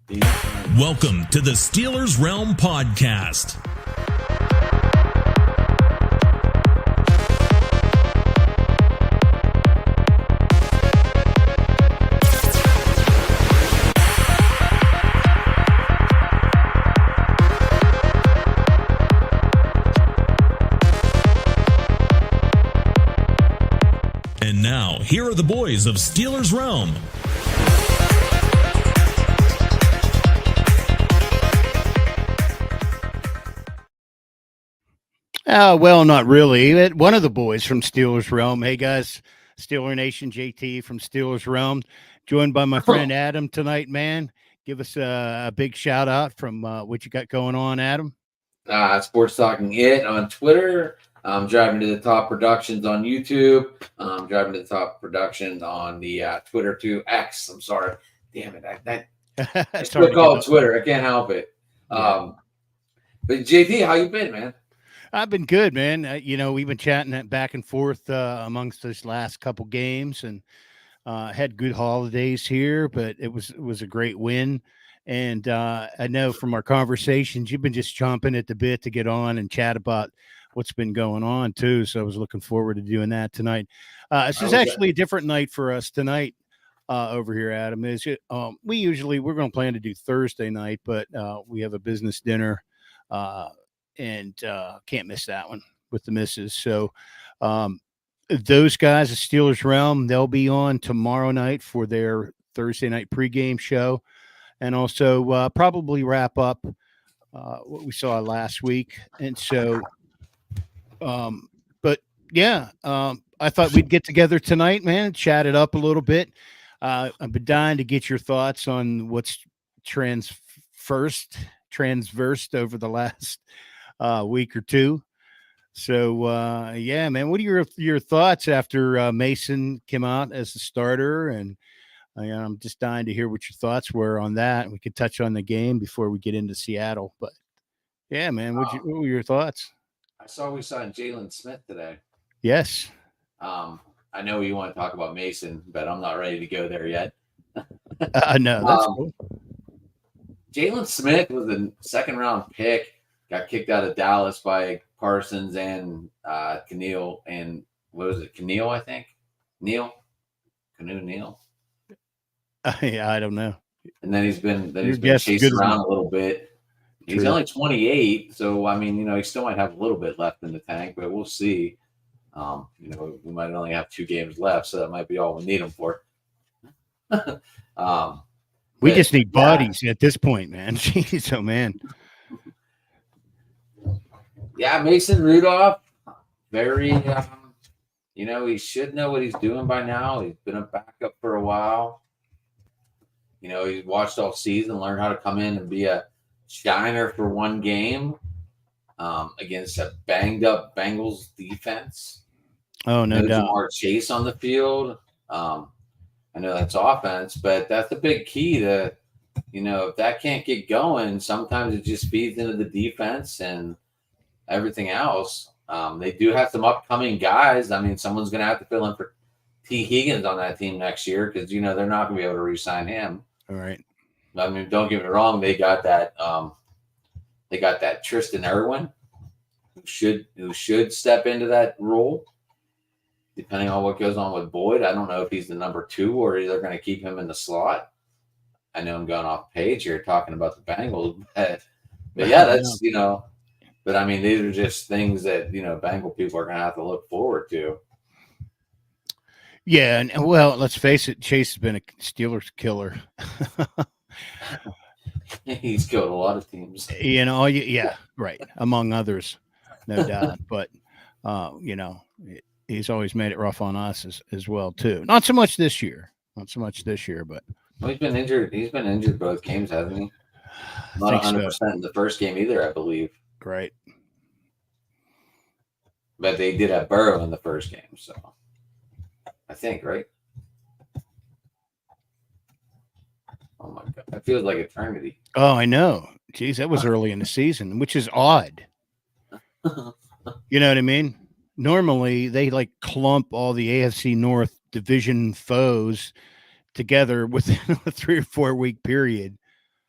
Welcome to the Steelers Realm Podcast. And now, here are the boys of Steelers Realm. Well, not really. One of the boys from Steelers Realm. Hey, guys, Steeler Nation, JT from Steelers Realm, joined by my friend Adam tonight, man. Give us a big shout out from what you got going on, Adam. Sports Talking It on Twitter. I'm driving to the top productions on YouTube. I'm driving to the top productions on the Twitter too. X. I'm sorry. Damn it. I still call it Twitter. I can't help it. Yeah. But JT, how you been, man? I've been good, man. We've been chatting that back and forth amongst this last couple games, and had good holidays here. But it was a great win, and I know from our conversations you've been just chomping at the bit to get on and chat about what's been going on too. So I was looking forward to doing that tonight. This is actually a different night for us tonight over here, Adam. We're going to plan to do Thursday night, but we have a business dinner. And can't miss that one with the misses. So those guys at Steelers Realm, they'll be on tomorrow night for their Thursday night pregame show, and also probably wrap up what we saw last week. And so, but yeah, I thought we'd get together tonight, man, and chat it up a little bit. I've been dying to get your thoughts on what's transversed over the last week or two. So yeah, man, what are your thoughts after Mason came out as the starter? And I'm just dying to hear what your thoughts were on that. We could touch on the game before we get into Seattle, but yeah, man, what were your thoughts? I saw we signed Jaylon Smith today. Yes. I know you want to talk about Mason, but I'm not ready to go there yet. No, that's cool. Jaylon Smith was a second-round pick. Got kicked out of Dallas by Parsons and Keneal, and what was it? Keneal, I think. Neal. Yeah, I don't know. And then he's been chased around a little bit. He's True. Only 28, so I mean, he still might have a little bit left in the tank, but we'll see. We might only have 2 games left, so that might be all we need him for. We just need bodies at this point, man. Jeez, oh man. Yeah, Mason Rudolph, very, he should know what he's doing by now. He's been a backup for a while. He's watched all season, learned how to come in and be a shiner for one game against a banged-up Bengals defense. Oh, no doubt. Ja'Marr Chase on the field. I know that's offense, but that's the big key to, if that can't get going, sometimes it just feeds into the defense and everything else. They do have some upcoming guys. I mean, someone's going to have to fill in for T. Higgins on that team next year because, they're not going to be able to re-sign him. All right. I mean, don't get me wrong. They got that Tristan Irwin who should step into that role. Depending on what goes on with Boyd, I don't know if he's the number 2 or they're going to keep him in the slot. I know I'm going off page here talking about the Bengals, but yeah, that's, but I mean, these are just things that, Bengal people are going to have to look forward to. Yeah. And well, let's face it, Chase has been a Steelers killer. He's killed a lot of teams. Yeah, right. Among others, no doubt. But, he's always made it rough on us as well too. Not so much this year, but he's been injured. He's been injured both games, hasn't he? Not 100% in the first game either, I believe. Right. But they did have Burrow in the first game, so I think, right? Oh my God, that feels like eternity. Oh, I know. Jeez, that was early in the season, which is odd. You know what I mean? Normally, they clump all the AFC North division foes together within a 3 or 4 week period.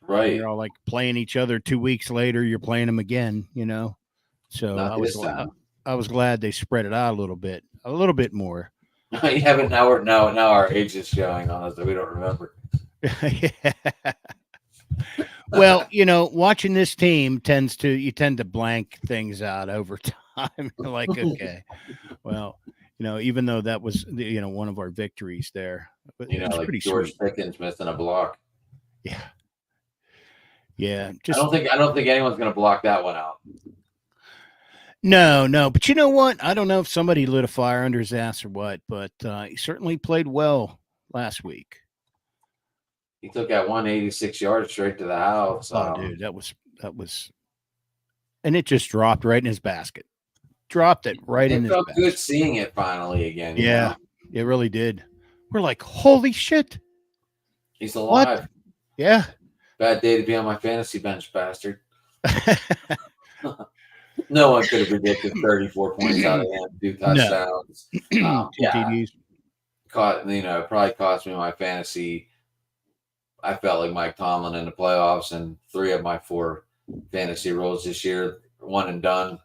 Right. You're all like playing each other 2 weeks later, you're playing them again, you know? So Not this time. I was glad they spread it out a little bit more. Yeah, but now our age is showing on us that we don't remember. Yeah. Well, you know, watching this team you tend to blank things out over time. Like, okay, well, you know, even though that was one of our victories there, but You it know, was like pretty George sweet. Pickens missing a block. Yeah, yeah. I don't think anyone's going to block that one out. No. But you know what? I don't know if somebody lit a fire under his ass or what, but he certainly played well last week. He took that 186 yards straight to the house. Oh, dude, that was, and it just dropped right in his basket. Dropped it right in It his felt basket. good seeing it finally again. Yeah, it really did. We're like, holy shit. He's alive. What? Yeah. Bad day to be on my fantasy bench, bastard. No one could have predicted 34 points out of him, 2 touchdowns. Two TDs. Probably cost me my fantasy. I felt like Mike Tomlin in the playoffs, and 3 of my 4 fantasy roles this year, one and done.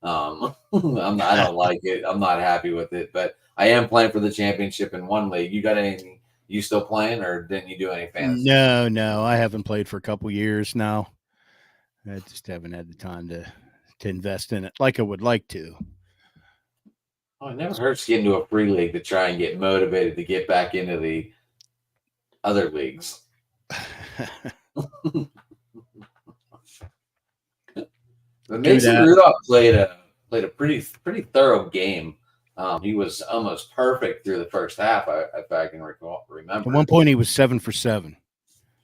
I don't like it. I'm not happy with it, but I am playing for the championship in one league. You got anything? You still playing, or didn't you do any fantasy? No, I haven't played for a couple years now. I just haven't had the time to invest in it like I would like to. Oh, it never hurts to get into a free league to try and get motivated to get back into the other leagues. But Mason Rudolph played a pretty thorough game. He was almost perfect through the first half, if I can remember. At one point, he was 7 for 7.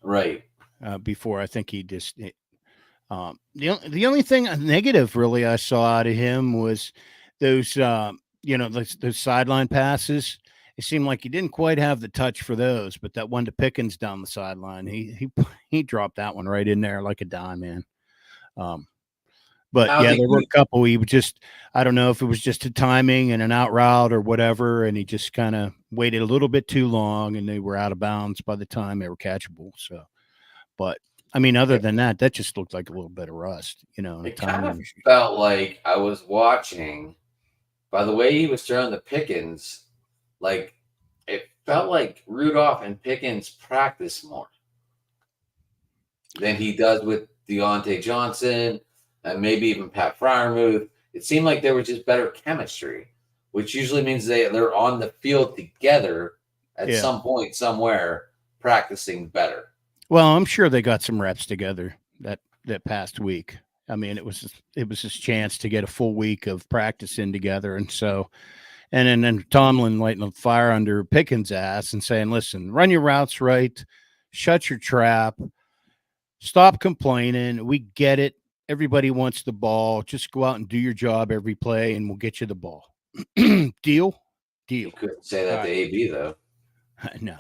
Right. Before I think he just the only thing negative really I saw out of him was those those sideline passes. It seemed like he didn't quite have the touch for those, but that one to Pickens down the sideline, he dropped that one right in there like a dime, man. But yeah, there were a couple. He would I don't know if it was just a timing and an out route or whatever, and he just kind of waited a little bit too long, and they were out of bounds by the time they were catchable. So, but I mean, other than that, that just looked like a little bit of rust, you know. It kind of felt like I was watching, by the way he was throwing the Pickens, like it felt like Rudolph and Pickens practice more than he does with Deontay Johnson and maybe even Pat Freiermuth. It seemed like there was just better chemistry, which usually means they're on the field together at some point somewhere practicing better. Well, I'm sure they got some reps together that past week. I mean, it was his chance to get a full week of practicing together, and so, and then Tomlin lighting a fire under Pickens' ass and saying, "Listen, run your routes right, shut your trap, stop complaining. We get it. Everybody wants the ball. Just go out and do your job every play, and we'll get you the ball." Deal. You couldn't say that to AB though. No,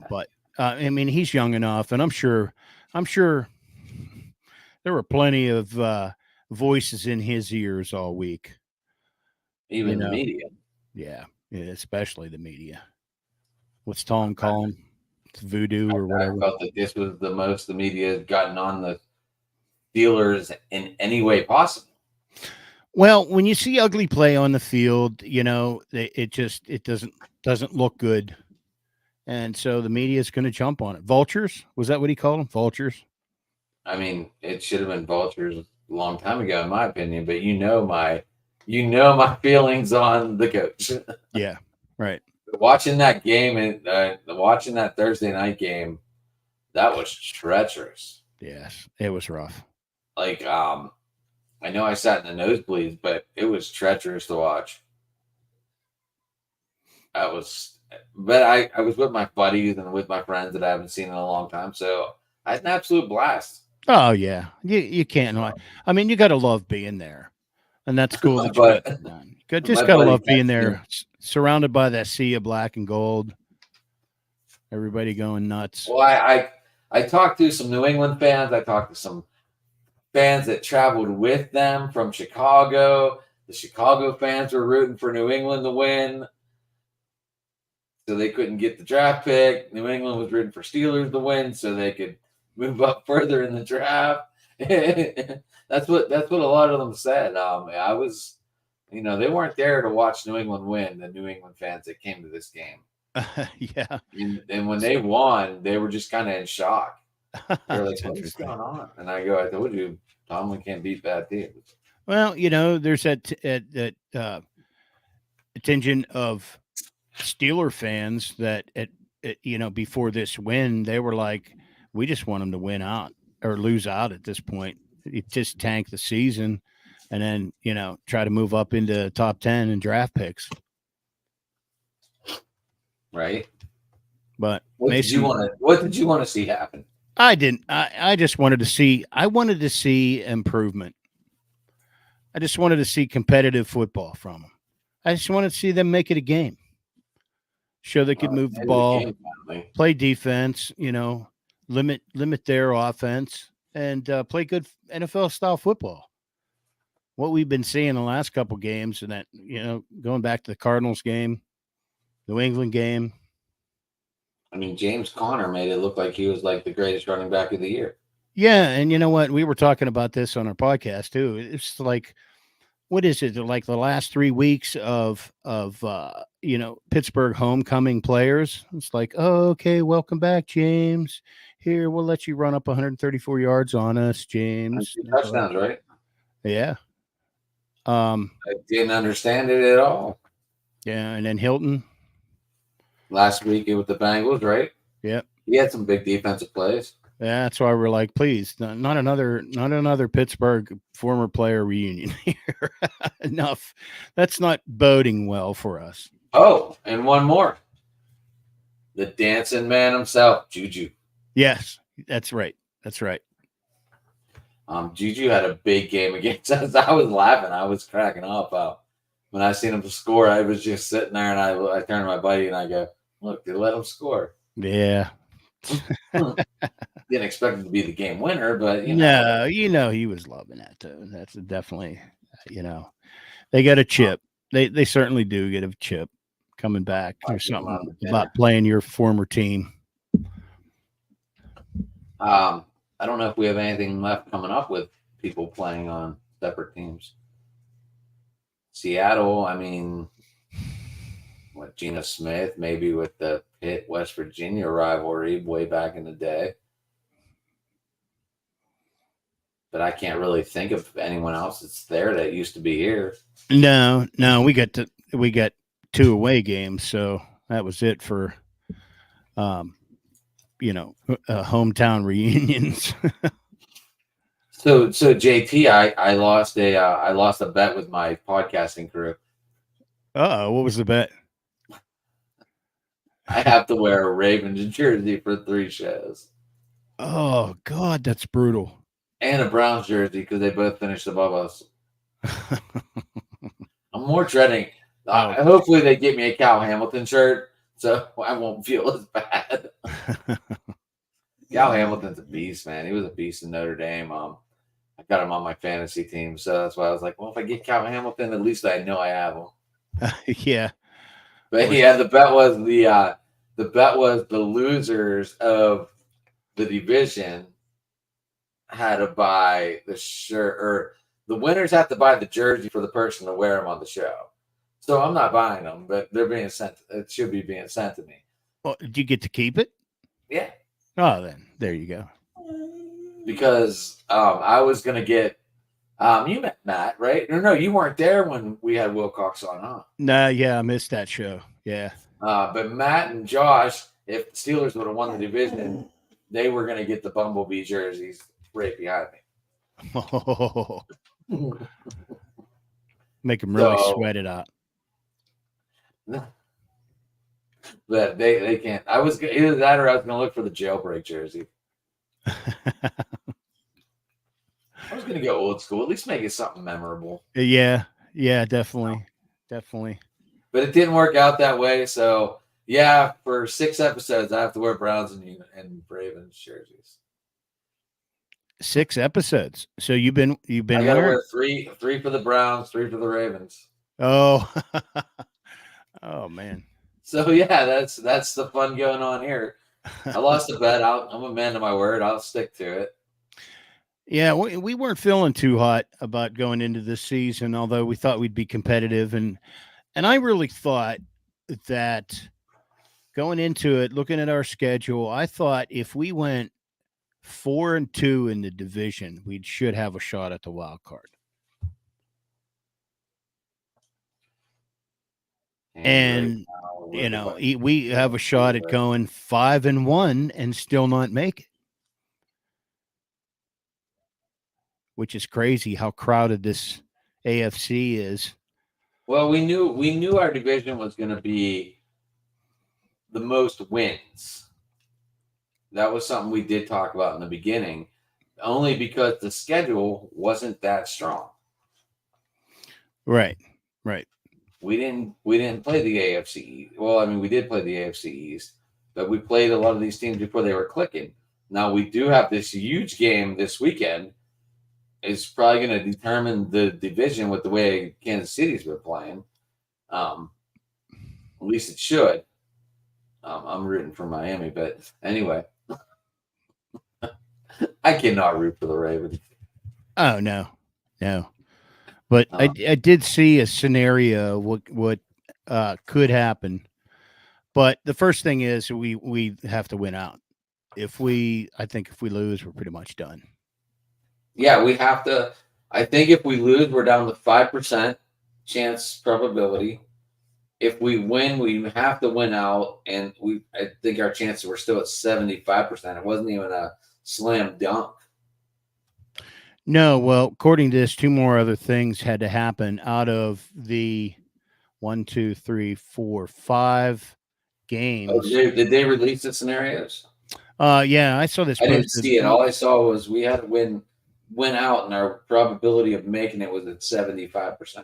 but I mean, he's young enough, and I'm sure there were plenty of voices in his ears all week. Even the media. Yeah, especially the media. What's Tom call him? It's voodoo or whatever. I felt that this was the most the media has gotten on the Steelers in any way possible. Well, when you see ugly play on the field, it doesn't look good. And so the media is going to jump on it. Vultures? Was that what he called them? Vultures? I mean, it should have been vultures a long time ago, in my opinion, but my feelings on the coach. Yeah, right. Watching that game and watching that Thursday night game, that was treacherous. Yes, it was rough. Like, I know I sat in the nosebleeds, but it was treacherous to watch. I was with my buddies and with my friends that I haven't seen in a long time, so I had an absolute blast. Oh yeah, you can't. I mean, you got to love being there, and that's cool. That you just got to love being there, surrounded by that sea of black and gold. Everybody going nuts. Well, I talked to some New England fans. I talked to some fans that traveled with them from Chicago. The Chicago fans were rooting for New England to win. so they couldn't get the draft pick. New England was rooting for Steelers to win so they could move up further in the draft. That's what a lot of them said. I was, they weren't there to watch New England win. The New England fans that came to this game. Yeah. And when they won, they were just kind of in shock. They're like, That's "What's interesting. going on?" And I go, "I told you, Tomlin can't beat bad teams." Well, there's that contingent of Steeler fans that before this win, they were like, we just want them to win out or lose out at this point. You just tank the season and then, try to move up into top 10 and draft picks. Right. But what did you want to see happen? I didn't. I just wanted to see. I wanted to see improvement. I just wanted to see competitive football from them. I just wanted to see them make it a game. Show they could move the ball, play defense. Limit their offense, and play good NFL style football. What we've been seeing the last couple games, and that going back to the Cardinals game, New England game. I mean, James Conner made it look like he was like the greatest running back of the year. Yeah, and you know what? We were talking about this on our podcast too. It's like, what is it? Like the last 3 weeks of Pittsburgh homecoming players. It's like, oh, okay, welcome back, James. Here, we'll let you run up 134 yards on us, James. 2 touchdowns, right? Yeah. I didn't understand it at all. Yeah, and then Hilton. Last week with the Bengals, right? Yep. He had some big defensive plays. Yeah, that's why we're like, please, not another Pittsburgh former player reunion here. Enough. That's not boding well for us. Oh, and one more. The dancing man himself, Juju. Yes, that's right. That's right. Juju had a big game against us. I was laughing. I was cracking up. When I seen him score, I was just sitting there, and I turned to my buddy and I go, "Look, they let him score." Yeah. Didn't expect him to be the game winner, but No, he was loving that too. That's definitely, they got a chip. They certainly do get a chip coming back or something about playing your former team. I don't know if we have anything left coming up with people playing on separate teams. Seattle, I mean, Geno Smith, maybe with the Pitt West Virginia rivalry way back in the day. But I can't really think of anyone else that's there that used to be here. No, we got 2 away games, so that was it for hometown reunions. So JT, I lost a bet with my podcasting crew. What was the bet? I have to wear a Ravens jersey for 3 shows. Oh God, that's brutal. And a Browns jersey because they both finished above us. I'm more dreading. Hopefully they get me a Cal Hamilton shirt so I won't feel as bad. Cal Hamilton's a beast, man. He was a beast in Notre Dame. I got him on my fantasy team, so that's why I was like, well, if I get Cal Hamilton, at least I know I have him. Yeah. But yeah, the bet was the losers of the division had to buy the shirt, or the winners have to buy the jersey for the person to wear them on the show. So I'm not buying them, but they're being sent. It should be being sent to me. Well, did you get to keep it? Yeah. Oh, then there you go. Because I was gonna get. You met Matt, right? No, you weren't there when we had Wilcox on, huh? No, yeah, I missed that show. Yeah. But Matt and Josh, if the Steelers would have won the division, they were gonna get the Bumblebee jerseys right behind me. Oh. Make them really sweat it out. But they can't. I was either that or I was going to look for the jailbreak jersey. I was going to go old school. At least make it something memorable. Yeah, definitely. But it didn't work out that way. So yeah, for 6 episodes, I have to wear Browns and Ravens jerseys. 6 episodes. So you've been. I got to wear three for the Browns, 3 for the Ravens. Oh, oh man. So yeah, that's the fun going on here. I lost a bet. I'm a man to my word. I'll stick to it. Yeah, we weren't feeling too hot about going into this season, although we thought we'd be competitive, and I really thought that going into it, looking at our schedule, I thought if we went 4-2 in the division, we should have a shot at the wild card. And we have a shot at going 5-1 and still not make it, which is crazy how crowded this AFC is. Well, we knew our division was going to be the most wins. That was something we did talk about in the beginning, only because the schedule wasn't that strong. Right. We didn't play the AFC. Well, I mean, we did play the AFC East, but we played a lot of these teams before they were clicking. Now we do have this huge game this weekend. It's probably going to determine the division with the way Kansas City's been playing. At least it should. I'm rooting for Miami, but anyway, I cannot root for the Ravens. Oh no. But I did see a scenario what could happen. But the first thing is we have to win out. I think if we lose, we're pretty much done. Yeah, we have to. I think if we lose, we're down to 5% chance probability. If we win, we have to win out, and I think our chances were still at 75%. It wasn't even a slam dunk. No, well, according to this, 2 more other things had to happen out of the 1, 2, 3, 4, 5 games. Oh, did they release the scenarios? Yeah, I saw this. I didn't see it. All I saw was we had to win out, and our probability of making it was at 75%.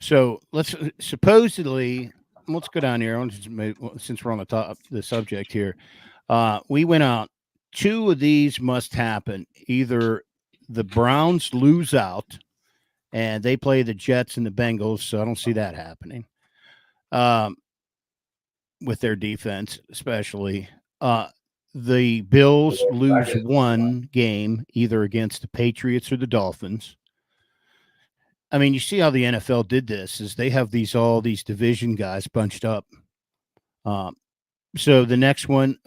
So let's go down here since we're on the subject here. We went out. 2 of these must happen. Either the Browns lose out and they play the Jets and the Bengals, so I don't see that happening. With their defense, especially. The Bills lose 1 game, either against the Patriots or the Dolphins. I mean, you see how the NFL did this is they have all these division guys bunched up. So the next one,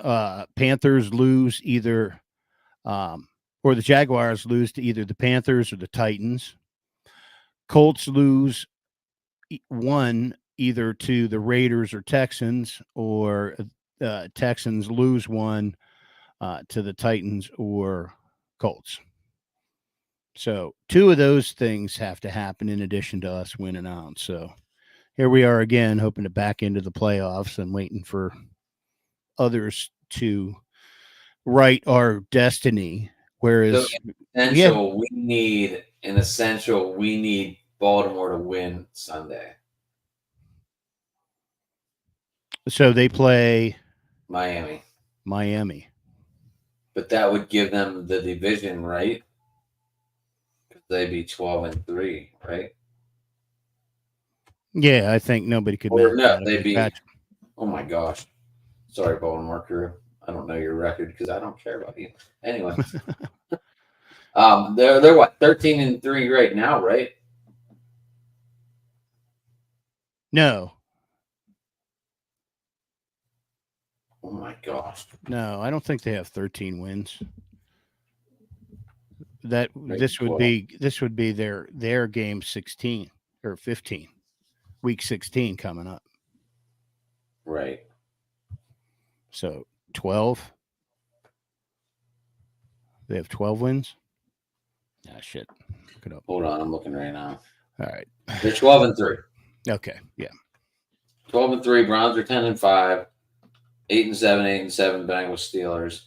Panthers lose either, or the Jaguars lose to either the Panthers or the Titans. Colts lose 1 either to the Raiders or Texans, or Texans lose 1 to the Titans or Colts. So 2 of those things have to happen in addition to us winning out. So here we are again, hoping to back into the playoffs and waiting for others to write our destiny. Whereas we need Baltimore to win Sunday. So they play Miami. But that would give them the division, right? They'd be 12-3, right? Yeah, I think nobody could. They'd be. Oh my gosh! Sorry, Baltimore crew. I don't know your record because I don't care about you. Anyway, they're what 13-3 right now, right? No. Oh my gosh! No, I don't think they have 13 wins. This would be their game 16 or 15, week 16 coming up. Right. So 12. They have 12 wins. Ah, shit. Look it up. Hold on, I'm looking right now. All right. They're 12-3. Okay. Yeah. 12-3. Browns are 10-5. 8-7. 8-7. Bengals, Steelers.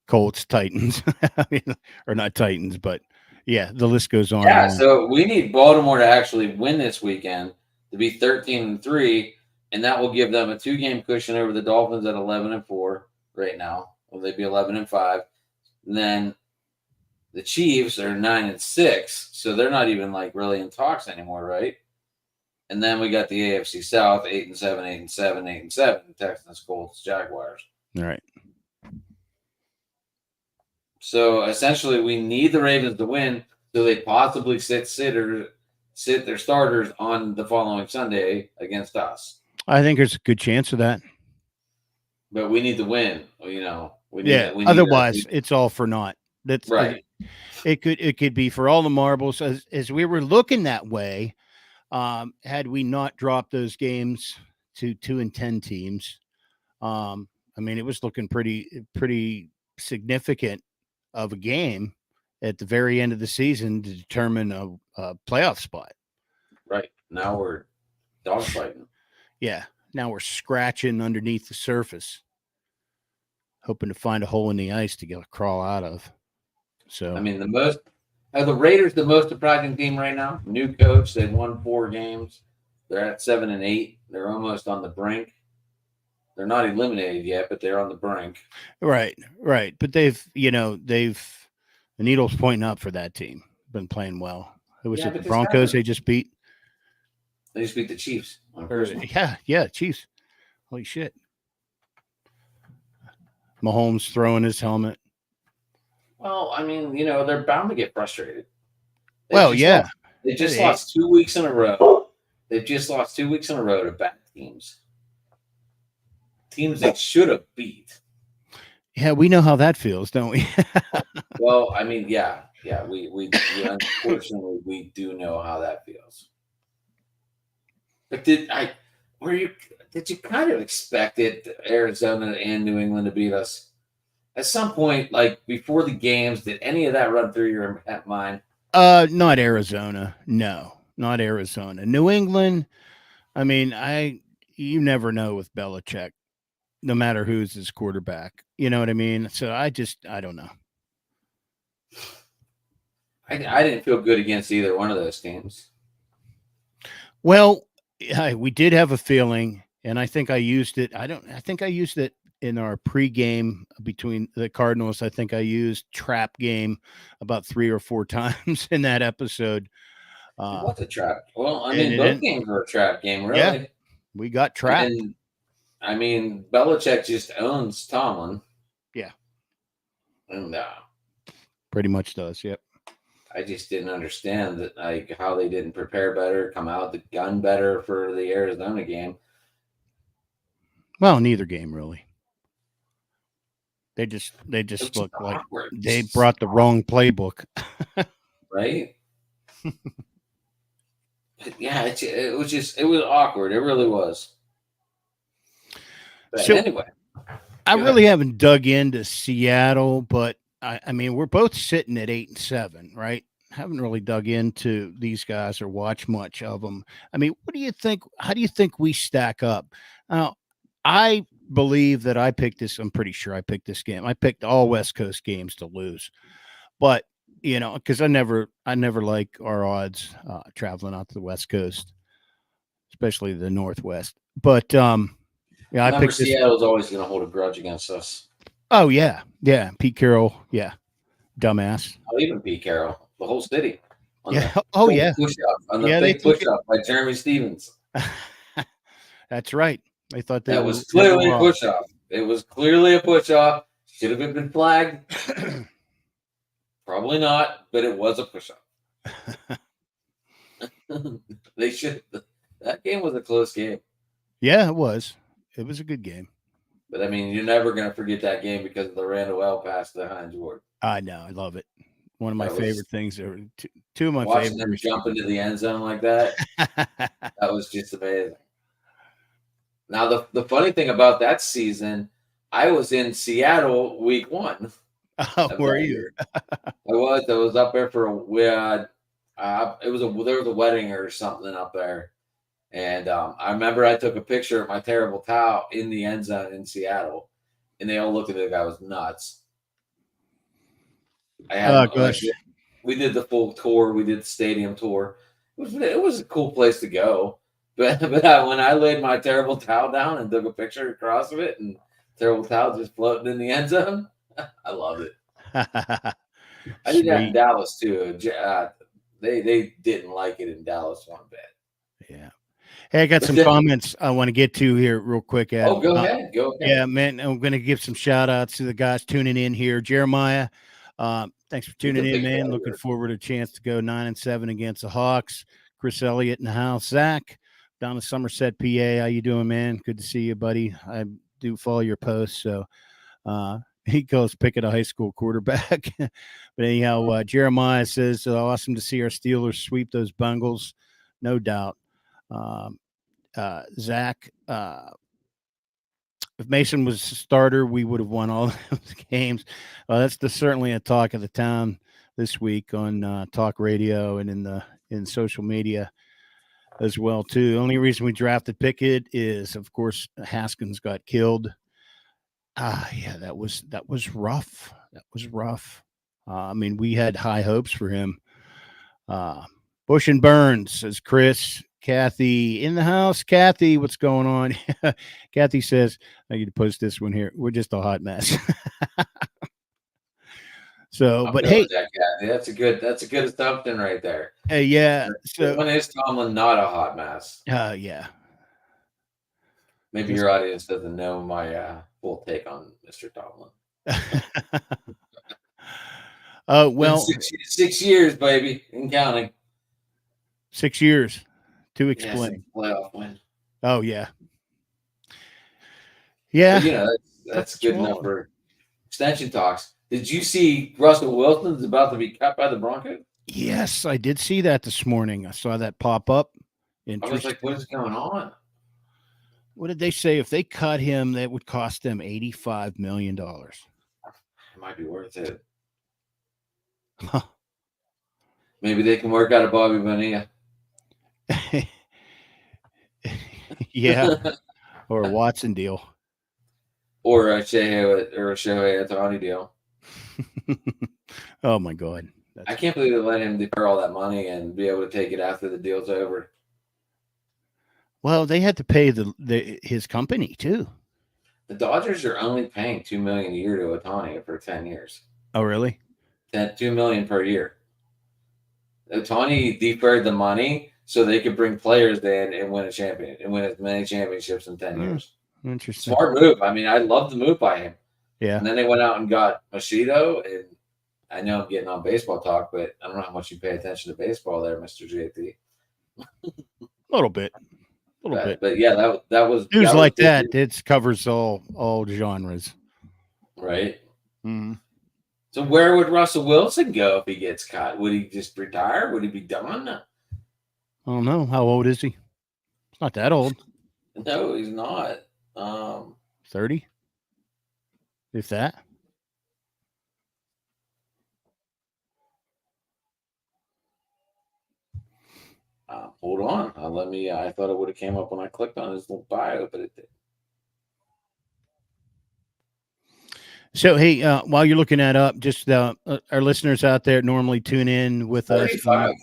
Colts, Titans. I mean, or not Titans, but yeah, the list goes on. Yeah, so we need Baltimore to actually win this weekend to be 13-3, and that will give them a 2-game cushion over the Dolphins at 11-4 right now. Will they be 11-5? And then The Chiefs are 9-6, so they're not even like really in talks anymore, right? And then we got the AFC South, 8-7, 8-7, 8-7, Texans, Colts, Jaguars. All right. So essentially, we need the Ravens to win so they possibly sit their starters on the following Sunday against us. I think there's a good chance of that. But we need to win. You know, we need. Otherwise, it's all for naught. That's right. It could be for all the marbles as we were looking that way. Had we not dropped those games to 2-10 teams, I mean, it was looking pretty significant of a game at the very end of the season to determine a playoff spot. Right. Now we're dogfighting. Yeah. Now we're scratching underneath the surface, hoping to find a hole in the ice to crawl out of. So, I mean, the Raiders the most surprising team right now. New coach, they've won 4 games. They're at 7-8. They're almost on the brink. They're not eliminated yet, but they're on the brink. Right. But the needle's pointing up for that team. Been playing well. Who was it? The Broncos they just beat? They just beat the Chiefs. Yeah, Chiefs. Holy shit. Mahomes throwing his helmet. Well, I mean, you know, they're bound to get frustrated. They just lost 2 weeks in a row. They've just lost 2 weeks in a row to bad teams. Teams they should have beat. Yeah, we know how that feels, don't we? Well, I mean, yeah, we unfortunately we do know how that feels. But did you kind of expect Arizona and New England to beat us? At some point, like before the games, did any of that run through your mind? Not Arizona. No, not Arizona. New England. I mean, you never know with Belichick, no matter who's his quarterback. You know what I mean? So I don't know. I didn't feel good against either one of those teams. Well, we did have a feeling, and I think I used it. I think I used it in our pregame between the Cardinals. I think I used trap game about 3 or 4 times in that episode. What's a trap? Well, I mean, both games were a trap game, really. Yeah, we got trapped. And, I mean, Belichick just owns Tomlin. Yeah. And pretty much does, yep. I just didn't understand that, like, how they didn't prepare better, come out the gun better for the Arizona game. Well, neither game really. They just look like they brought the wrong playbook. Right? Yeah, it was awkward. It really was. But anyway. I really haven't dug into Seattle, but I mean, we're both sitting at 8-7, right? Haven't really dug into these guys or watched much of them. I mean, what do you think? How do you think we stack up? Now, I believe that I picked this. I'm pretty sure I picked this game. I picked all West Coast games to lose, but you know, because I never like our odds traveling out to the West Coast, especially the Northwest. But yeah, I picked Seattle's always going to hold a grudge against us. Oh yeah, Pete Carroll, dumbass. Oh, even Pete Carroll, the whole city. Yeah. On the big push-up by Jeremy Stevens. That's right. I thought that was clearly a push-off. It was clearly a push-off. Should have been flagged. Probably not, but it was a push-off. They should. That game was a close game. Yeah, it was. It was a good game. But I mean, you're never going to forget that game because of the Randall L pass to Hines Ward. I know. I love it. One of my favorite things. Two of my watching them jump into the end zone like that. That was just amazing. Now, the funny thing about that season, I was in Seattle week 1. Oh, were you? I was up there for there was a wedding or something up there. And I remember I took a picture of my terrible towel in the end zone in Seattle, and they all looked at it like I was nuts. We did the full tour. We did the stadium tour. It was a cool place to go. But when I laid my terrible towel down and took a picture across of it, and terrible towel just floating in the end zone, I loved it. I did that in Sweet. Dallas too. They didn't like it in Dallas one bit. Yeah. Hey, I got But some then, comments I want to get to here real quick, Adam. go ahead. Go ahead. Yeah, man, I'm going to give some shout outs to the guys tuning in here. Jeremiah, thanks for He's a tuning in, big man. brother. Looking forward to a chance to go 9-7 against the Hawks. Chris Elliott in the house. Zach down in Somerset, PA. How you doing, man? Good to see you, buddy. I do follow your posts. So he goes Pickett, a high school quarterback. But anyhow, Jeremiah says, awesome to see our Steelers sweep those Bengals. No doubt. Zach, if Mason was a starter, we would have won all those games. That's certainly a talk of the town this week on talk radio and in social media as well too. The only reason we drafted Pickett is, of course, Haskins got killed. Yeah, that was rough. That was rough. I mean, we had high hopes for him. Bush and Burns, says Chris. Kathy in the house. Kathy, what's going on? Kathy says, I need to post this one here. We're just a hot mess. So, but hey, that's a good assumption right there. Yeah. So when is Tomlin not a hot mess? Yeah. Maybe your audience doesn't know my full take on Mr. Tomlin. Well, 6 years, baby, and counting. 6 years to explain. Playoff win. Oh yeah. Yeah. But, that's good enough for extension talks. Did you see Russell Wilson's about to be cut by the Broncos? Yes, I did see that this morning. I saw that pop up. I was like, what is going on? What did they say? If they cut him, that would cost them $85 million. It might be worth it. Huh. Maybe they can work out a Bobby Bonilla. Yeah. Or a Watson deal. Or a Shohei Ohtani deal. Oh my God. I can't believe they let him defer all that money and be able to take it after the deal's over. Well, they had to pay his company too. The Dodgers are only paying $2 million a year to Ohtani for 10 years. Oh, really? $2 million per year. Ohtani deferred the money so they could bring players in and win as many championships in 10 years. Interesting. Smart move. I mean, I love the move by him. Yeah. And then they went out and got Machido. And I know I'm getting on baseball talk, but I don't know how much you pay attention to baseball there, Mr. JT. A little bit. But yeah, that was news like that. It covers all genres. Right. Mm-hmm. So where would Russell Wilson go if he gets cut? Would he just retire? Would he be done? I don't know. How old is he? He's not that old. No, he's not. 30? If that. Hold on. I thought it would have came up when I clicked on his little bio, but it did. So, hey, while you're looking that up, just our listeners out there normally tune in with 35. us.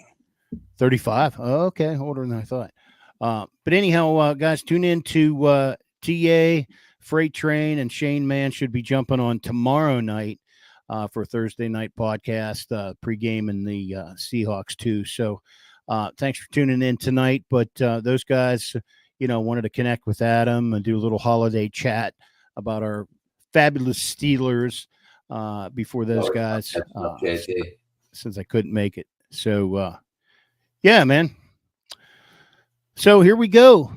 35. Oh, okay. Older than I thought. But anyhow, guys, tune in to TA, Freight Train, and Shane Mann should be jumping on tomorrow night for Thursday night podcast, pregame in the Seahawks too. So thanks for tuning in tonight. But those guys, wanted to connect with Adam and do a little holiday chat about our fabulous Steelers before those guys, since I couldn't make it. So, yeah, man. So here we go.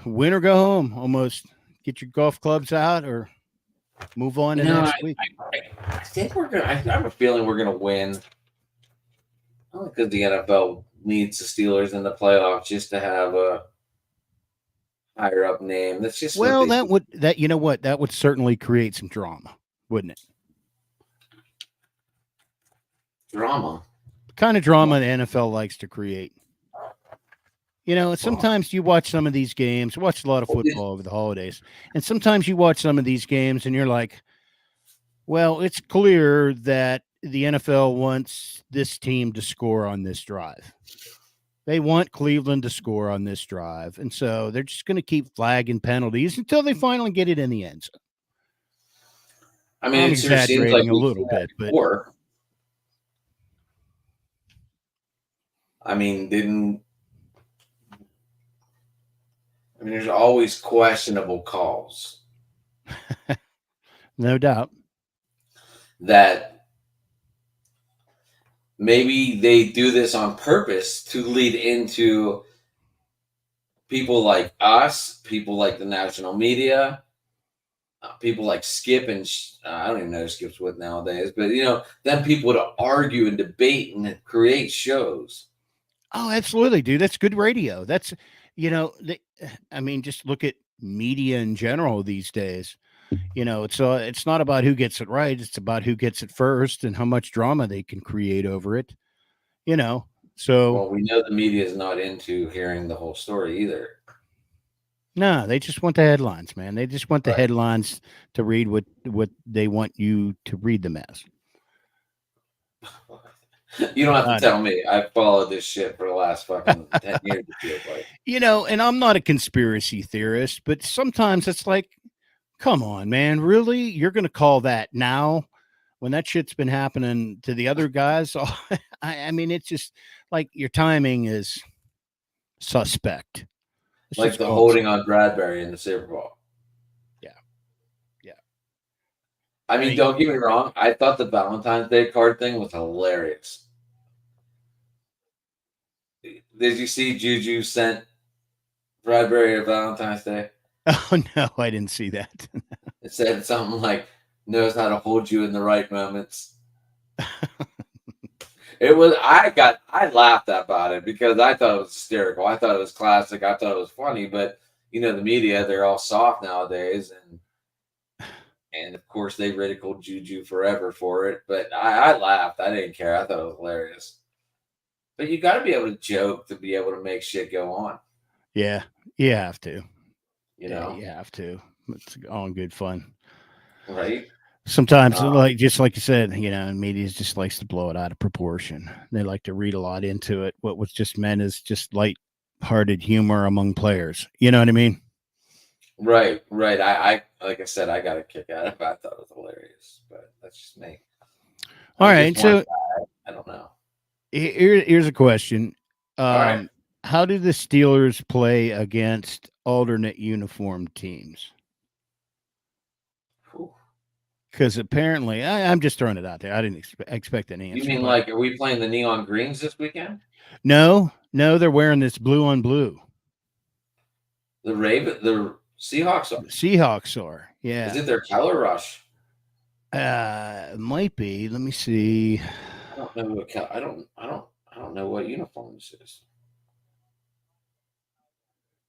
Win or go home. Almost get your golf clubs out or move on to next week. I think we're gonna. I have a feeling we're gonna win. Only because the NFL needs the Steelers in the playoffs just to have a higher up name. That's just that would certainly create some drama, wouldn't it? Drama. The kind of drama the NFL likes to create. Sometimes you watch some of these games, watch a lot of football over the holidays, and sometimes you watch some of these games and you're like, well, it's clear that the NFL wants this team to score on this drive. They want Cleveland to score on this drive. And so they're just going to keep flagging penalties until they finally get it in the end zone. I mean, I'm exaggerating like a little bit, but I mean, there's always questionable calls No doubt. that maybe they do this on purpose to lead into people like us, people like the national media, people like Skip and I don't even know who Skip's with nowadays, but then people to argue and debate and create shows. Oh, absolutely, dude. That's good radio. That's, I mean, just look at media in general these days. It's not about who gets it right. It's about who gets it first and how much drama they can create over it. You know, so Well, we know the media is not into hearing the whole story either. no, they just want the headlines, man. They just want the Right. headlines to read what they want you to read them as. You don't have to God. tell me. I've followed this shit for the last fucking 10 years, it feels like. And I'm not a conspiracy theorist, but sometimes it's like, come on, man, really? You're going to call that now when that shit's been happening to the other guys? I mean, it's just like your timing is suspect. It's Like just the call it holding on Bradbury in the Super Bowl. Yeah. Yeah. I mean, don't get me wrong. I thought the Valentine's Day card thing was hilarious. Did you see Juju sent Bradbury a Valentine's Day? Oh, no, I didn't see that. It said something like, knows how to hold you in the right moments. I laughed about it because I thought it was hysterical. I thought it was classic. I thought it was funny, but the media, they're all soft nowadays. And of course they ridiculed Juju forever for it, but I laughed. I didn't care. I thought it was hilarious. But you got to be able to joke to be able to make shit go on. Yeah, you have to. You know, you have to. It's all in good fun. right? Sometimes, just like you said, media just likes to blow it out of proportion. They like to read a lot into it. What was just meant as just light-hearted humor among players. You know what I mean? Right. I like I said, I got a kick out of it. I thought it was hilarious, but that's just me. All right, so I don't know. Here's a question. All right. How do the Steelers play against alternate uniform teams? Because apparently, I'm just throwing it out there. I didn't expect an answer. You mean like, are we playing the neon greens this weekend? No, they're wearing this blue on blue. The Seahawks are. Seahawks are. Yeah. Is it their color rush? Might be. Let me see. I don't know what I don't know what uniform this is.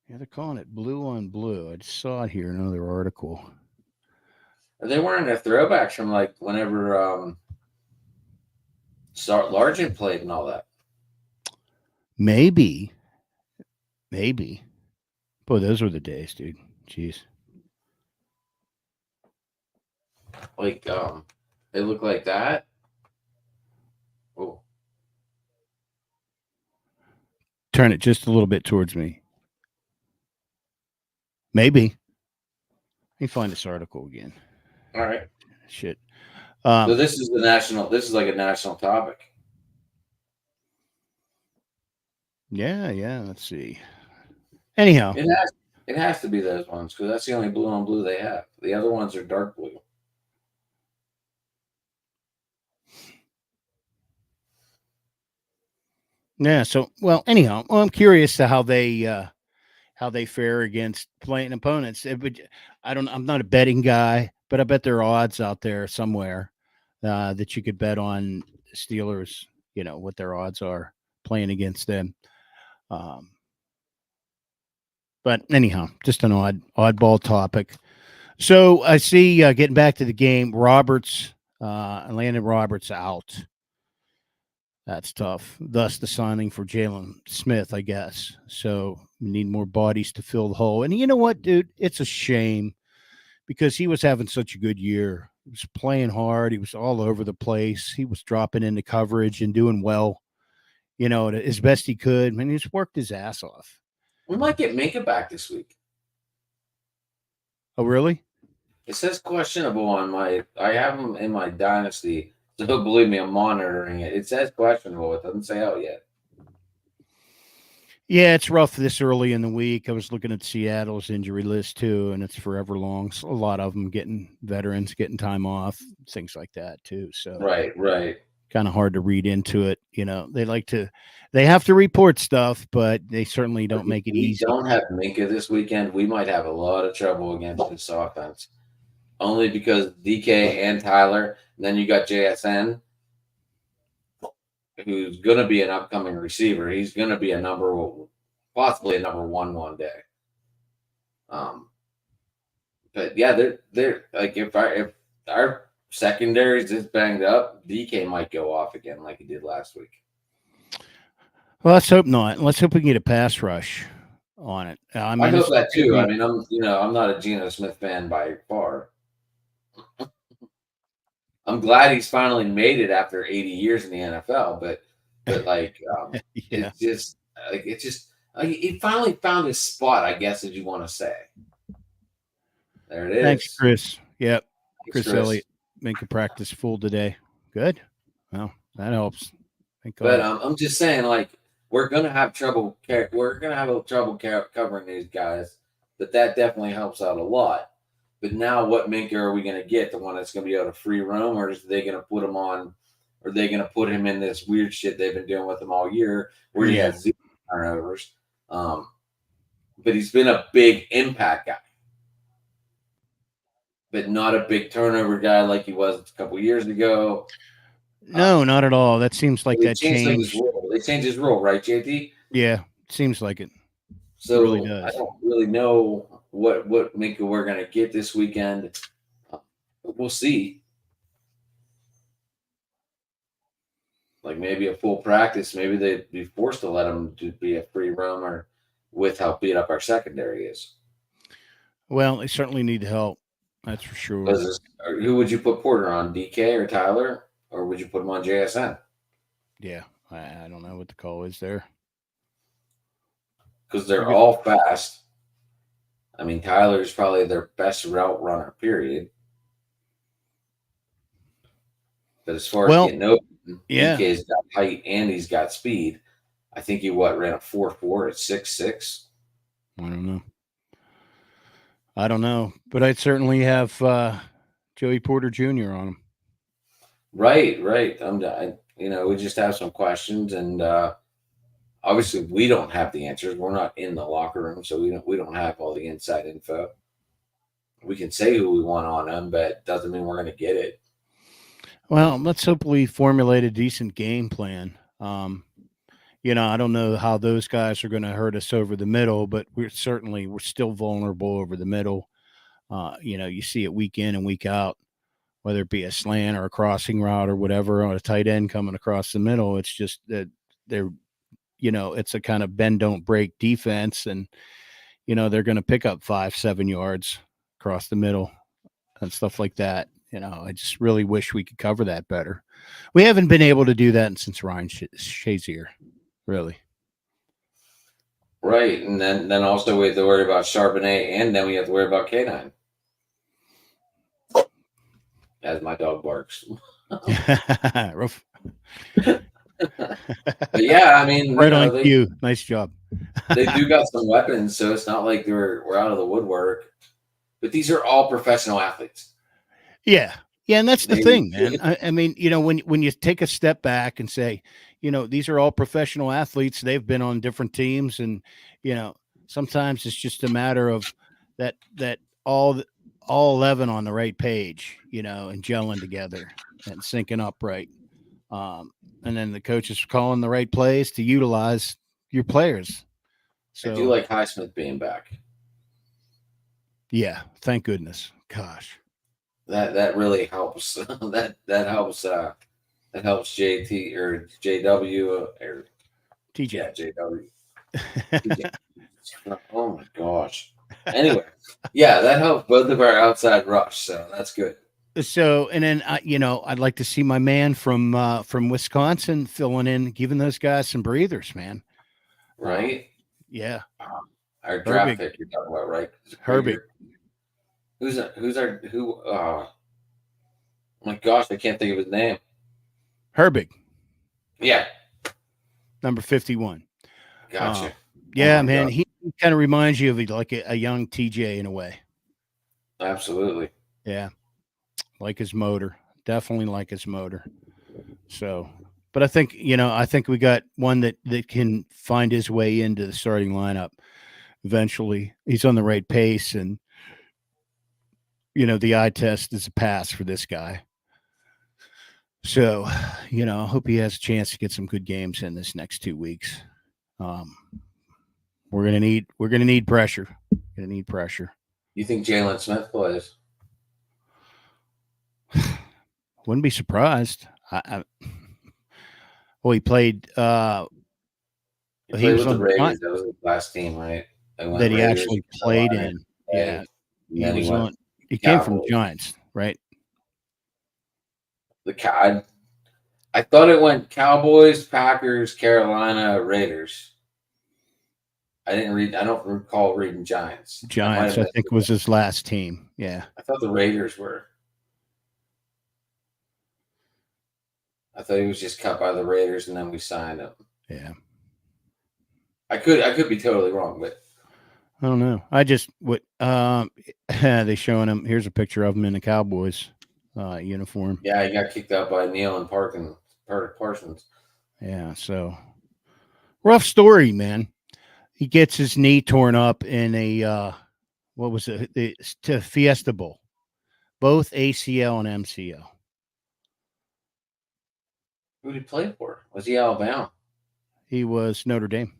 Yeah, they're calling it blue on blue. I just saw it here in another article. Are they wearing their throwbacks from like whenever Largent played and all that? Maybe. Boy, those were the days, dude. Jeez. Like they look like that. Oh. Turn it just a little bit towards me. Maybe. Let me find this article again. All right. Shit. So this is like a national topic. Yeah. Let's see. Anyhow, it has to be those ones because that's the only blue on blue they have. The other ones are dark blue. Yeah. So, anyhow, I'm curious to how they fare against playing opponents. I'm not a betting guy, but I bet there are odds out there somewhere that you could bet on Steelers. What their odds are playing against them. But anyhow, just an oddball topic. So I see, getting back to the game, Landon Roberts out. That's tough. Thus the signing for Jalen Smith, I guess. So we need more bodies to fill the hole. And you know what, dude? It's a shame because he was having such a good year. He was playing hard. He was all over the place. He was dropping into coverage and doing well, as best he could. I mean, he's worked his ass off. We might get Minka back this week. Oh, really? It says questionable on I have him in my dynasty. So believe me, I'm monitoring it. It says questionable. It doesn't say out yet. Yeah, it's rough this early in the week. I was looking at Seattle's injury list too, and it's forever long. So a lot of them getting veterans getting time off, things like that too. So Right, right. kind of hard to read into it. They have to report stuff, but they certainly But don't if make it we easy. don't have Minka this weekend, we might have a lot of trouble against this offense. Only because DK and Tyler, and then you got JSN, who's going to be an upcoming receiver. He's going to be possibly a number one day. But yeah, they're like if our secondaries is banged up, DK might go off again like he did last week. Well, let's hope not. Let's hope we can get a pass rush on it. I hope that too. I mean, I'm not a Geno Smith fan by far. I'm glad he's finally made it after 80 years in the NFL, but like, yeah, it's just he finally found his spot, I guess, as you want to say. There it is. Thanks, Chris. Yep, Thanks, Chris Elliott making practice full today. Good. Well, that helps. But I'm just saying, like, we're gonna have trouble. We're gonna have trouble covering these guys, but that definitely helps out a lot. But now, what Minka are we going to get? The one that's going to be able to free roam, or is they going to put him on? Or are they going to put him in this weird shit they've been doing with him all year, where he has 0 turnovers? But he's been a big impact guy, but not a big turnover guy like he was a couple years ago. No, not at all. That seems like that changed. They changed his role, right, JT? Yeah, seems like it. So it really does. I don't really know what Minka we're going to get this weekend. We'll see. Like maybe a full practice. Maybe they'd be forced to let him be a free roamer with how beat up our secondary is. Well, they certainly need help. That's for sure. Who would you put Porter on, DK or Tyler? Or would you put him on JSN? Yeah, I don't know what the call is there. Because they're all fast. I mean, Tyler's probably their best route runner, period. But as far as getting open, DK's got height and he's got speed. I think he ran a 4.4 at 6'6". I don't know. But I'd certainly have Joey Porter Jr. on him. Right. We just have some questions, and obviously we don't have the answers. We're not in the locker room, so we don't have all the inside info. We can say who we want on them, but it doesn't mean we're going to get it. Well, let's hope we formulate a decent game plan. I don't know how those guys are going to hurt us over the middle, but we're still vulnerable over the middle. You see it week in and week out, whether it be a slant or a crossing route or whatever on a tight end coming across the middle. It's just that it's a kind of bend, don't break defense. And, they're going to pick up 5-7 yards across the middle and stuff like that. I just really wish we could cover that better. We haven't been able to do that since Ryan Shazier, really. Right. And then also we have to worry about Charbonnet, and then we have to worry about K9. As my dog barks. But yeah, I mean, right on cue. Nice job. They do got some weapons, so it's not like we're out of the woodwork. But these are all professional athletes. Yeah, and that's the thing, man. I mean, when you take a step back and say, these are all professional athletes. They've been on different teams, and sometimes it's just a matter of that all 11 on the right page, and gelling together and syncing up right. And then the coaches calling the right plays to utilize your players. So I do like Highsmith being back. Yeah, thank goodness. Gosh. That really helps. that helps. That helps JT or JW or TJ. Yeah, JW. TJ. Oh my gosh. Anyway, yeah, that helps both of our outside rush, so that's good. So, and then I'd like to see my man from Wisconsin filling in, giving those guys some breathers, man. Right? Yeah. Our draft pick you're talking about, right? Herbig. Oh my gosh, I can't think of his name. Herbig. Yeah. Number 51. Gotcha. Yeah, my man. God. He kind of reminds you of like a young TJ in a way. Absolutely. Yeah. Like his motor. Definitely like his motor. So, but I think, I think we got one that can find his way into the starting lineup eventually. He's on the right pace, and, the eye test is a pass for this guy. So, I hope he has a chance to get some good games in this next 2 weeks. We're gonna need pressure. Gonna need pressure. You think Jalen Smith plays? Wouldn't be surprised. Well, he played. He played was with the on the Raiders. That was his last team, right? They went that he Raiders, actually played Carolina, in. Bay, Yeah, and he then was he went on. He came from Cowboys. Giants, right? I thought it went Cowboys, Packers, Carolina, Raiders. I don't recall reading Giants. Giants, I think, was his last team. Yeah. I thought the Raiders were. I thought he was just cut by the Raiders, and then we signed him. Yeah. I could be totally wrong, but I don't know. I just they showing him. Here's a picture of him in the Cowboys uniform. yeah, he got kicked out by Neal and Parsons. Yeah. So rough story, man. He gets his knee torn up in a what was it? To Fiesta Bowl, both ACL and MCL. Who did he play for? Was he Alabama? He was Notre Dame.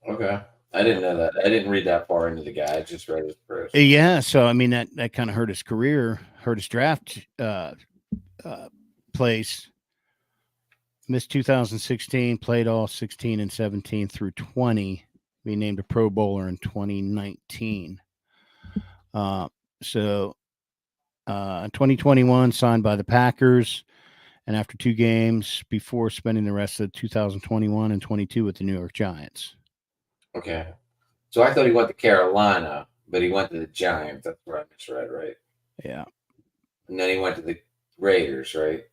Okay. I didn't know that. I didn't read that far into the guy. I just read his pros. Yeah, so I mean that kind of hurt his career, hurt his draft place. Missed 2016, played all 16 and 17 through 20. Be named a Pro Bowler in 2019. So 2021 signed by the Packers, and after 2 games before spending the rest of 2021 and 22 with the New York Giants. Okay. So I thought he went to Carolina, but he went to the Giants. That's where I misread, right? Yeah. And then he went to the Raiders, right?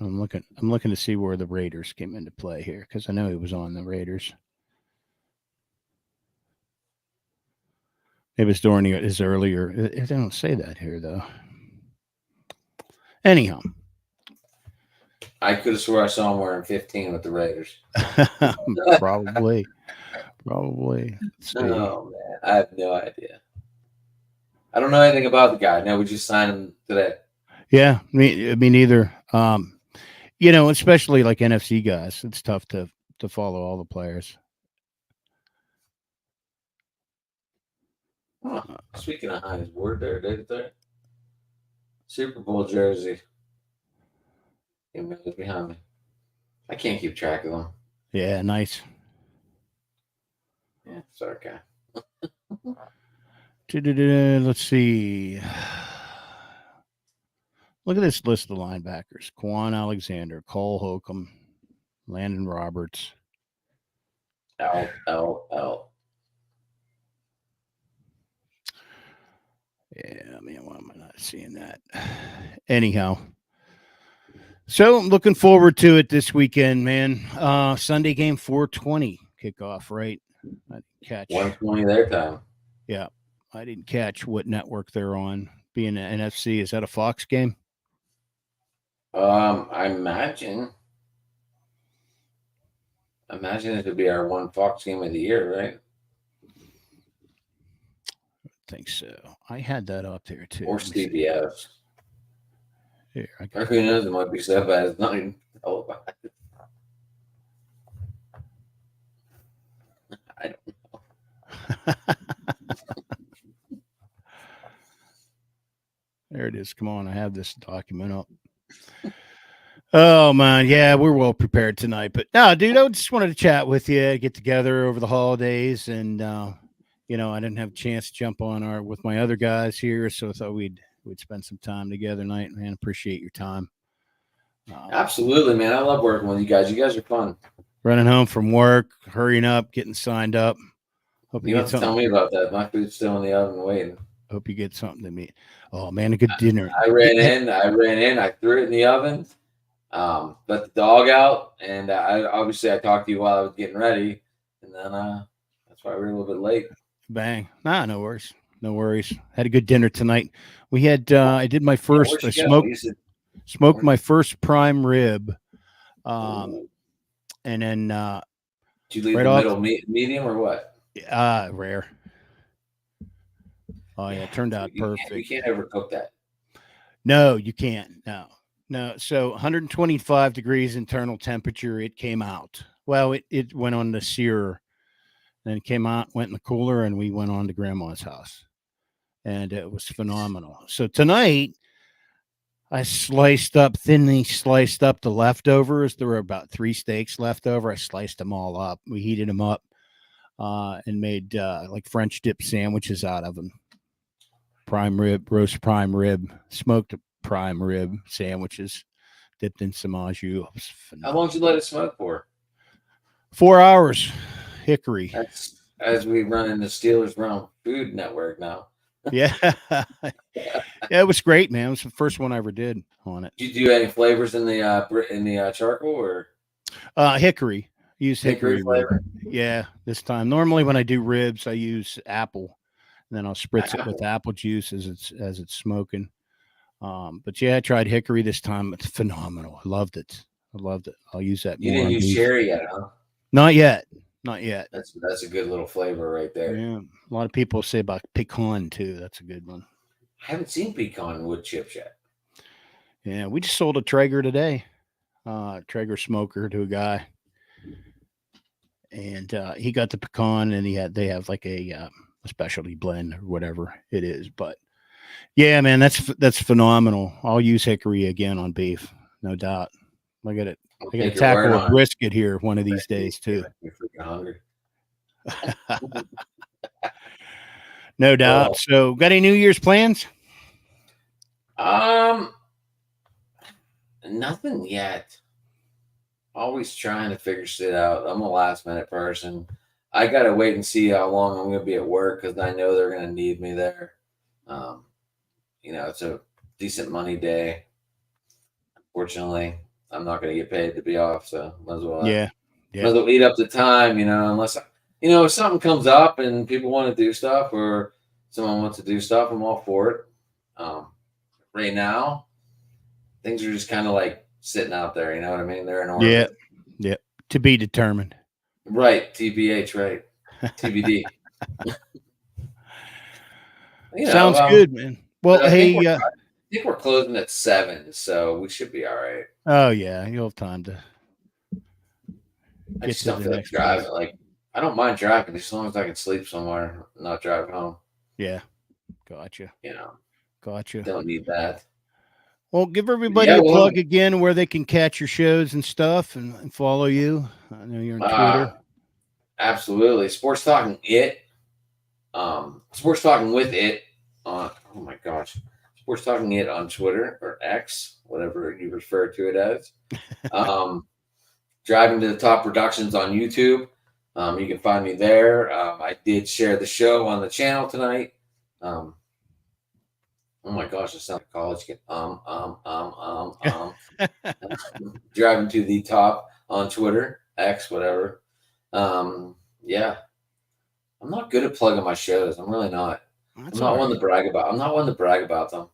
I'm looking to see where the Raiders came into play here, because I know he was on the Raiders. It was during his earlier. They don't say that here, though. Anyhow. I could have swore I saw him wearing 15 with the Raiders. Probably. Let's see. Oh, man. I have no idea. I don't know anything about the guy. No, we just signed him today. Yeah, me neither. Especially like NFC guys, it's tough to follow all the players. Huh. Speaking of Heinz Ward there. Super Bowl jersey. It was behind me. I can't keep track of them. Yeah, nice. Yeah, it's okay. Let's see. Look at this list of linebackers: Quan Alexander, Cole Holcomb, Landon Roberts. L. Yeah, man, why am I not seeing that? Anyhow, so I'm looking forward to it this weekend, man. Sunday game, 4:20 kickoff, right? I didn't catch 120 their time. Yeah, I didn't catch what network they're on. Being an NFC, is that a Fox game? I imagine it would be our one Fox game of the year, right? I think so. I had that up there too. Or CBS. Here, Or who knows? It might be stuff that is not even televised. I don't know. There it is. Come on, I have this document up. Oh man, yeah, we're well prepared tonight. But no, dude, I just wanted to chat with you, get together over the holidays, and I didn't have a chance to jump on with my other guys here, so I thought we'd spend some time together tonight. Man, appreciate your time. Absolutely, man. I love working with you guys. You guys are fun. Running home from work, hurrying up, getting signed up. Hope You don't have to tell me about that. My food's still in the oven waiting. Hope you get something to meet. Oh man, a good dinner. I ran in. I threw it in the oven. Let the dog out, and I talked to you while I was getting ready, and then that's why we were a little bit late. Bang. Nah, no worries. No worries. Had a good dinner tonight. We had I did my first I smoked my first prime rib. And then did you leave right the off, middle medium or what? Rare. Oh yeah, it turned out perfect. You can't overcook that. No, you can't. No. So 125 degrees internal temperature, it came out. Well, it went on the sear, then it came out, went in the cooler, and we went on to grandma's house. And it was phenomenal. So tonight I thinly sliced up the leftovers. There were about 3 steaks left over. I sliced them all up. We heated them up and made like French dip sandwiches out of them. Roast prime rib, smoked prime rib sandwiches, dipped in some au jus. How long did you let it smoke for? 4 hours. Hickory. That's as we run in the Steelers Run Food Network now. Yeah. Yeah, it was great, man. It was the first one I ever did on it. Did you do any flavors in the charcoal or hickory? Use hickory flavor. Yeah, this time. Normally when I do ribs, I use apple. And then I'll spritz it with apple juice as it's smoking. But yeah, I tried hickory this time. It's phenomenal. I loved it. I'll use that. You didn't use cherry yet, huh? Not yet. That's a good little flavor right there. Yeah, a lot of people say about pecan too. That's a good one. I haven't seen pecan wood chips yet. Yeah, we just sold a Traeger today. Traeger smoker to a guy, and he got the pecan, and they have like a specialty blend or whatever it is. But yeah, man, that's phenomenal. I'll use hickory again on beef, no doubt. I got to tackle a brisket here one of these days too. You're freaking hungry. No doubt. So, got any New Year's plans? Nothing yet. Always trying to figure shit out. I'm a last minute person. I gotta wait and see how long I'm gonna be at work because I know they're gonna need me there. It's a decent money day. Unfortunately, I'm not gonna get paid to be off, so might as well. Yeah. Might as well eat up the time, unless if something comes up and people want to do stuff or someone wants to do stuff, I'm all for it. Right now, things are just kind of like sitting out there. You know what I mean? They're in orbit. Yeah. To be determined. Right. TBH. Right. TBD. Sounds good, man. Well, hey, I think we're closing at 7, so we should be all right. Oh yeah, you'll have time to. I just don't feel like driving. Like I don't mind driving as long as I can sleep somewhere, not drive home. Yeah, gotcha. Gotcha. Don't need that. Well, give everybody a plug again where they can catch your shows and stuff and follow you. I know you're on Twitter. Absolutely. Sports Talking It. Sports Talking with It on, oh my gosh. Sports Talking It on Twitter or X, whatever you refer to it as. Driving to the Top Productions on YouTube. You can find me there. I did share the show on the channel tonight. Oh my gosh, it sounds like college kid. Driving to the Top on Twitter, X, whatever. Yeah. I'm not good at plugging my shows. I'm really not. I'm not one to brag about them.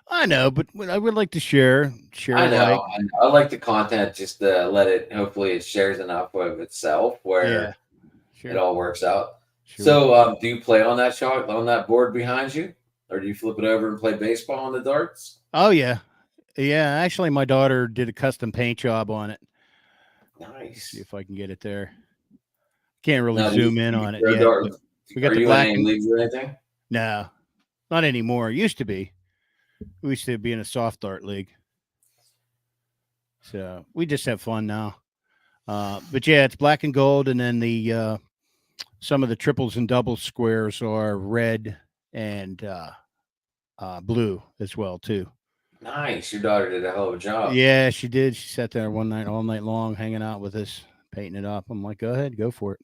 I know, but I would like to share. I know. I like the content, just to let it. Hopefully, it shares enough of itself where it all works out. Sure. So, do you play on that shot on that board behind you, or do you flip it over and play baseball on the darts? Oh yeah. Actually, my daughter did a custom paint job on it. Nice. Let's see if I can get it there. Can't really zoom in on it yet. We got the black leagues or anything? No, not anymore. It used to be. We used to be in a soft dart league. So we just have fun now. But yeah, it's black and gold, and then the some of the triples and doubles squares are red and blue as well too. Nice. Your daughter did a hell of a job. Yeah, she did. She sat there all night long, hanging out with us, painting it up. I'm like, go ahead, go for it.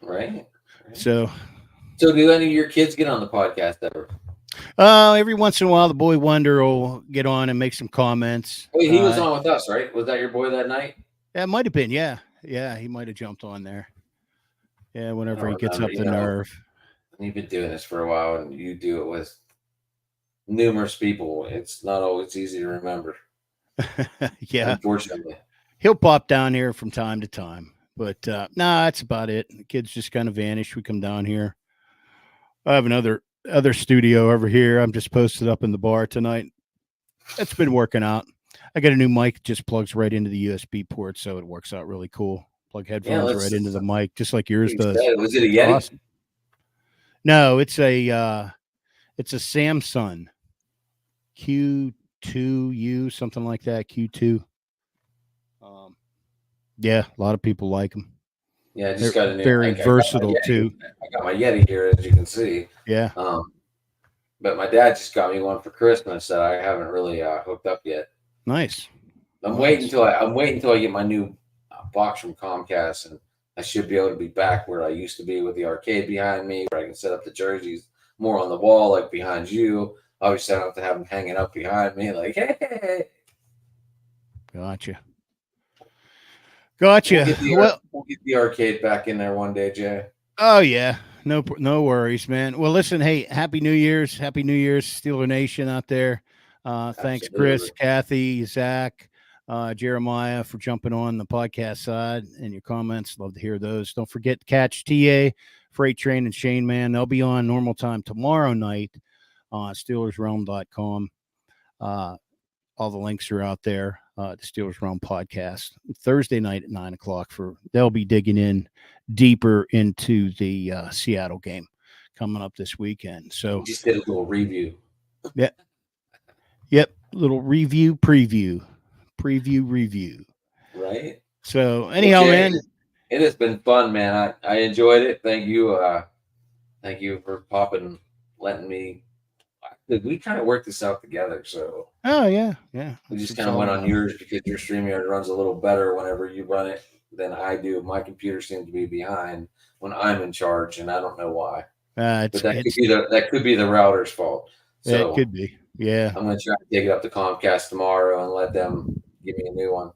Right. So So, do any of your kids get on the podcast ever? Every once in a while, the boy Wonder will get on and make some comments. Wait, he was on with us, right? Was that your boy that night? Yeah, it might have been. Yeah, he might have jumped on there. Yeah, whenever he gets up the nerve. You've been doing this for a while, and you do it with numerous people. It's not always easy to remember. Yeah, unfortunately, he'll pop down here from time to time, but that's about it. The kids just kind of vanish. We come down here. I have another studio over here. I'm just posted up in the bar tonight. It's been working out. I got a new mic, just plugs right into the USB port, so it works out really cool. Plug headphones right into the mic, just like yours does. Was it a Yeti? Awesome. No, it's a Samsung Q2U, something like that. Q2. Yeah, a lot of people like them. Yeah, I just got a new. Very versatile too. I got my Yeti here, as you can see. Yeah. But my dad just got me one for Christmas that I haven't really hooked up yet. Nice. I'm waiting until I get my new box from Comcast, and I should be able to be back where I used to be with the arcade behind me, where I can set up the jerseys more on the wall, like behind you. Obviously, I don't have to have them hanging up behind me, like, hey. Gotcha. We'll get the arcade back in there one day, Jay. Oh yeah, no worries, man. Well, listen, hey, Happy New Year's, Steeler Nation out there. Thanks, Chris, Kathy, Zach, Jeremiah for jumping on the podcast side and your comments. Love to hear those. Don't forget to catch TA, Freight Train, and Shane Man. They'll be on normal time tomorrow night on SteelersRealm.com. All the links are out there. The Steelers Realm podcast Thursday night at 9:00 they'll be digging in deeper into the Seattle game coming up this weekend. So we just did a little review. Yeah. Yep. Little preview. Right. So anyhow, Jay, man, it has been fun, man. I enjoyed it. Thank you. Thank you for popping, letting me. We kind of worked this out together, so. Oh yeah. We just kind of went on yours because your StreamYard runs a little better whenever you run it than I do. My computer seems to be behind when I'm in charge, and I don't know why. But that could be the router's fault. So it could be. Yeah. I'm going to try to take it up to Comcast tomorrow and let them give me a new one.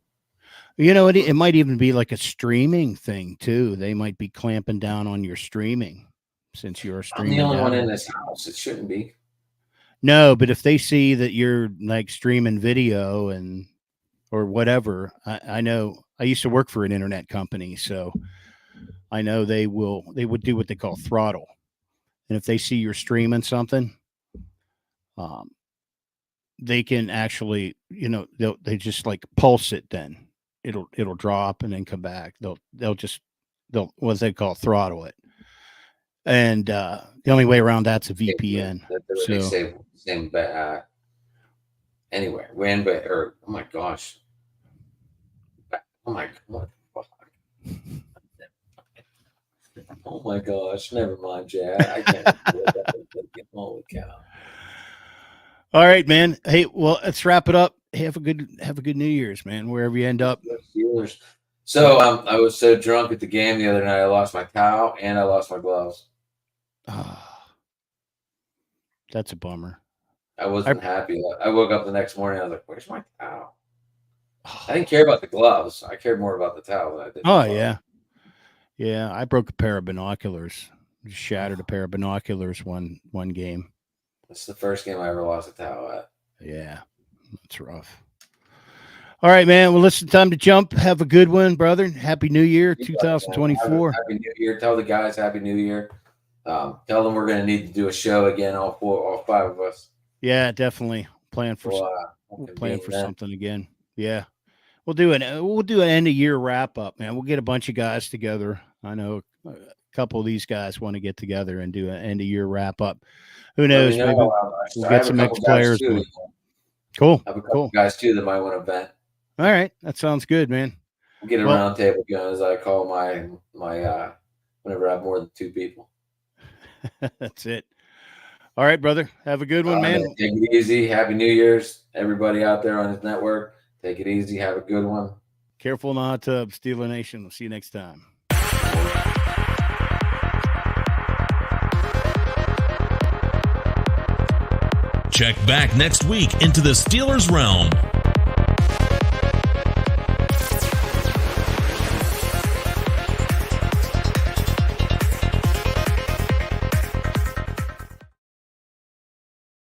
You know, it might even be like a streaming thing too. They might be clamping down on your streaming since you're streaming. I'm the only one in this house. It shouldn't be. No, but if they see that you're like streaming video or whatever, I know I used to work for an internet company, so I know they would do what they call throttle. And if they see you're streaming something, they can actually, they just like pulse it. Then it'll drop and then come back. They'll what they call throttle it. And the only way around that's a VPN. Anyway, oh my gosh. Oh my God. Oh my gosh. Never mind, Jay. I can't do it. Holy cow. All right, man. Hey, well, let's wrap it up. Have a good New Year's, man, wherever you end up. So I was so drunk at the game the other night, I lost my towel and I lost my gloves. That's a bummer. I wasn't happy. I woke up the next morning. I was like, "Where's my towel?" I didn't care about the gloves. I cared more about the towel than I did. Oh yeah. I broke a pair of binoculars. Shattered a pair of binoculars one game. That's the first game I ever lost a towel at. Yeah, that's rough. All right, man. Well, listen, time to jump. Have a good one, brother. Happy New Year, 2024. Happy New Year. Tell the guys Happy New Year. Tell them we're going to need to do a show again, all five of us. Yeah, definitely. Plan for something again. Yeah, we'll do an end of year wrap up, man. We'll get a bunch of guys together. I know a couple of these guys want to get together and do an end of year wrap up. Who knows? Maybe we'll get some ex players. Cool. I have a couple guys too that might want to vent. All right, that sounds good, man. We'll get a round table going, as I call my whenever I have more than two people. That's it. All right, brother. Have a good one, man. Take it easy. Happy New Year's, everybody out there on this network. Take it easy. Have a good one. Careful in the hot tub, Steeler Nation. We'll see you next time. Check back next week into the Steelers realm.